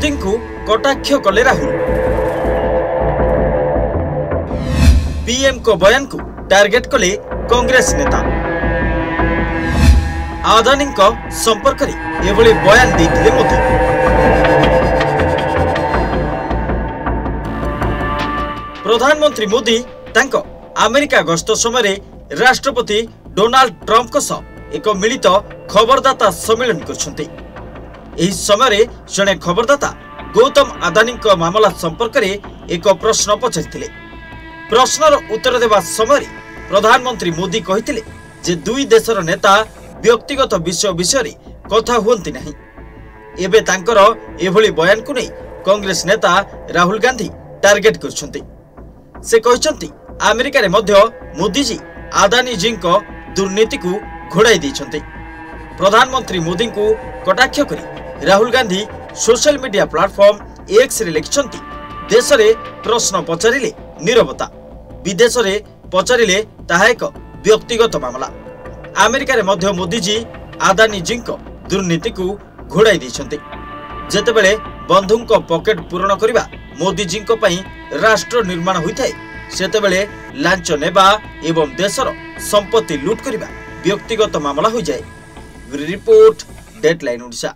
मोदी को कटाक्ष कले राहुल। पीएम को बयान को टार्गेट कले कांग्रेस नेता। आदानी संपर्क में एभली बयान देते मोदी। प्रधानमंत्री मोदी तांको अमेरिका गस्त समय राष्ट्रपति डोनाल्ड ट्रंप सह एक मिलित खबरदाता सम्मेलन करछन्ती। एही समय जने खबरदाता गौतम आदानी मामला संपर्क में एक प्रश्न पचारिथिले। प्रश्नर उत्तर देवा समय प्रधानमंत्री मोदी कहिथिले जे दुई देशर नेता व्यक्तिगत विषय कथा हुअंती नहीं। एबे तांकर एभली बयान को नहीं कांग्रेस नेता राहुल गांधी टार्गेट करछन्ती। से कहछन्ती अमेरिका रे मध्य मोदी जी आदानी जी को दुर्नीति को घोड़ाई दैछन्ती। प्रधानमंत्री मोदी को कटाक्ष करी Rahul Gandhi social media platform X रे लिखछन्ती देश रे प्रश्न पचारिले नीरवता, विदेश रे पचारिले ताहा एक व्यक्तिगत मामला। अमेरिका रे मध्य मोदी जी आदानी जी को दुर्नीति को घोड़ाई दैछन्ती। जेतेबेले बंधुंको पॉकेट पूरण करिबा मोदी जी को पई राष्ट्र निर्माण होइथाय, सेतेबेले लांच नेबा एवं देशर संपत्ति लूट करिबा व्यक्तिगत मामला हो जाए। Report deadline Odisha.